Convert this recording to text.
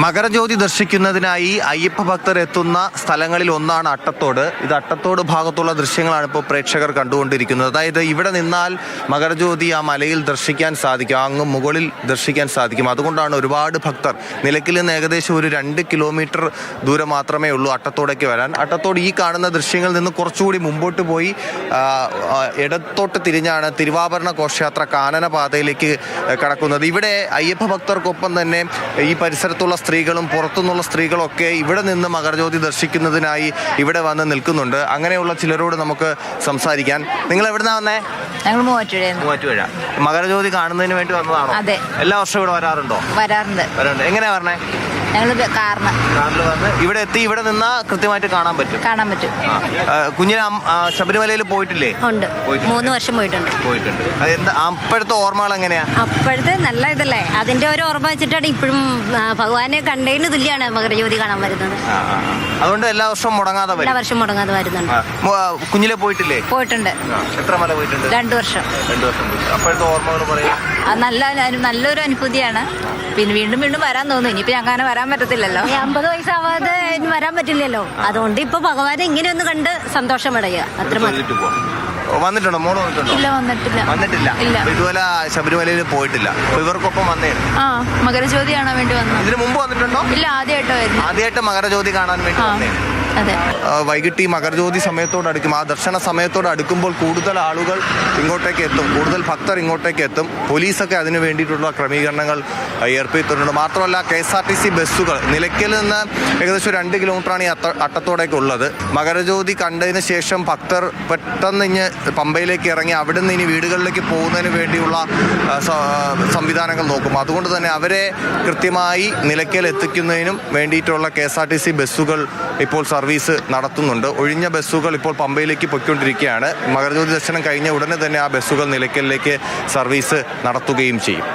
മകരജ്യോതി ദർശിക്കുന്നതിനായി അയ്യപ്പ ഭക്തർ എത്തുന്ന സ്ഥലങ്ങളിൽ ഒന്നാണ് അട്ടത്തോട്. ഇത് അട്ടത്തോട് ഭാഗത്തുള്ള ദൃശ്യങ്ങളാണ് ഇപ്പോൾ പ്രേക്ഷകർ കണ്ടുകൊണ്ടിരിക്കുന്നത്. അതായത് ഇവിടെ നിന്നാൽ മകരജ്യോതി ആ മലയിൽ ദർശിക്കാൻ സാധിക്കും, അങ്ങ് മുകളിൽ ദർശിക്കാൻ സാധിക്കും. അതുകൊണ്ടാണ് ഒരുപാട് ഭക്തർ നിലയ്ക്കൽ നിന്ന് ഏകദേശം ഒരു 2 കിലോമീറ്റർ ദൂരം മാത്രമേ ഉള്ളൂ അട്ടത്തോടേക്ക് വരാൻ. അട്ടത്തോട് ഈ കാണുന്ന ദൃശ്യങ്ങളിൽ നിന്ന് കുറച്ചുകൂടി മുമ്പോട്ട് പോയി ഇടത്തോട്ട് തിരിഞ്ഞാണ് തിരുവാഭരണ ഘോഷയാത്ര കാനന പാതയിലേക്ക് കടക്കുന്നത്. ഇവിടെ അയ്യപ്പ ഭക്തർക്കൊപ്പം തന്നെ ഈ പരിസരത്തുള്ള സ്ത്രീകളും പുറത്തുനിന്നുള്ള സ്ത്രീകളൊക്കെ ഇവിടെ നിന്ന് മകരജ്യോതി ദർശിക്കുന്നതിനായി ഇവിടെ വന്ന് നിൽക്കുന്നുണ്ട്. അങ്ങനെയുള്ള ചിലരോട് നമുക്ക് സംസാരിക്കാൻ. നിങ്ങൾ എവിടുന്നാ വന്നേ? ഞങ്ങൾ മൂവാറ്റുപുഴ. മകരജ്യോതി കാണുന്നതിന് വേണ്ടി വന്നതാണോ? അതെ. എല്ലാ വർഷവും ഇവിടെ വരാറുണ്ടോ? വരാറുണ്ട്. എങ്ങനെയാ പറഞ്ഞേ? ഞങ്ങൾ കാറിൽ വന്ന് ഇവിടെ എത്തി. ഇവിടെ നിന്നാ കൃത്യമായിട്ട് കാണാൻ പറ്റും. കുഞ്ഞിന് ശബരിമലയിൽ പോയിട്ടില്ലേ? ഉണ്ട്. 3 വർഷം പോയിട്ടുണ്ട്. എന്താ അപ്പോഴത്തെ ഓർമ്മകൾ എങ്ങനെയാ? അപ്പോഴത്തെ നല്ല ഇതല്ലേ, അതിന്റെ ഒരു ഓർമ്മ വെച്ചിട്ടാണ് ഇപ്പോഴും ഭഗവാനെ കണ്ടതിന് തുല്യാണ് മകരജ്യോതി കാണാൻ വരുന്നത്. അതുകൊണ്ട് എല്ലാ വർഷവും മുടങ്ങാതെ വരുന്നുണ്ട്. കുഞ്ഞിലെ പോയിട്ടില്ലേ? പോയിട്ടുണ്ട്. എത്ര മല പോയിട്ടുണ്ട്? 2 വർഷം. അപ്പോഴത്തെ ഓർമ്മകൾ പറയും. നല്ലൊരു അനുഭൂതിയാണ്. പിന്നെ വീണ്ടും വരാൻ തോന്നുന്നു. ഇനിയിപ്പോ അങ്ങനെ വരാൻ പറ്റത്തില്ലല്ലോ, 50 വയസ്സാവാതെ വരാൻ പറ്റില്ലല്ലോ. അതുകൊണ്ട് ഇപ്പൊ ഭഗവാനെ ഇങ്ങനെ ഒന്ന് കണ്ട് സന്തോഷമടയുക, അത്ര മതി. വന്നിട്ടുണ്ടോ? മോള് വന്നിട്ടുണ്ടോ? ഇല്ല, വന്നിട്ടില്ല. ഇതുപോലെ ശബരിമലയിൽ പോയിട്ടില്ല. ഇവർക്കൊപ്പം വന്നേ? മകരജ്യോതി കാണാൻ വേണ്ടി വന്നു. ഇതിനു മുമ്പ് വന്നിട്ടുണ്ടോ? ഇല്ല, ആദ്യമായിട്ട് മകരജ്യോതി കാണാൻ വേണ്ടി വന്നേ. വൈകിട്ട് ഈ മകരജ്യോതി സമയത്തോടടുക്കും, ആ ദർശന സമയത്തോട് അടുക്കുമ്പോൾ കൂടുതൽ ആളുകൾ ഇങ്ങോട്ടേക്ക് എത്തും, കൂടുതൽ ഭക്തർ ഇങ്ങോട്ടേക്ക് എത്തും. പോലീസൊക്കെ അതിന് വേണ്ടിയിട്ടുള്ള ക്രമീകരണങ്ങൾ ഏർപ്പെടുത്തിയിട്ടുണ്ട്. മാത്രമല്ല KSRTC ബസ്സുകൾ നിലയ്ക്കൽ നിന്ന് ഏകദേശം 2 കിലോമീറ്ററാണ് ഈ അട്ടത്തോടേക്ക് ഉള്ളത്. മകരജ്യോതി കണ്ടതിന് ശേഷം ഭക്തർ പെട്ടെന്ന് ഇഞ്ഞ് പമ്പയിലേക്ക് ഇറങ്ങി അവിടെ നിന്ന് ഇനി വീടുകളിലേക്ക് പോകുന്നതിന് വേണ്ടിയുള്ള സംവിധാനങ്ങൾ നോക്കും. അതുകൊണ്ട് തന്നെ അവരെ കൃത്യമായി നിലയ്ക്കൽ എത്തിക്കുന്നതിനും വേണ്ടിയിട്ടുള്ള KSRTC ബസ്സുകൾ ഇപ്പോൾ സർവീസ് നടത്തുന്നുണ്ട്. ഒഴിഞ്ഞ ബസ്സുകൾ ഇപ്പോൾ പമ്പയിലേക്ക് പൊയ്ക്കൊണ്ടിരിക്കുകയാണ്. മകരജ്യോതി ദർശനം കഴിഞ്ഞ ഉടനെ തന്നെ ആ ബസ്സുകൾ നിലയ്ക്കലിലേക്ക് സർവീസ് നടത്തുകയും ചെയ്യും.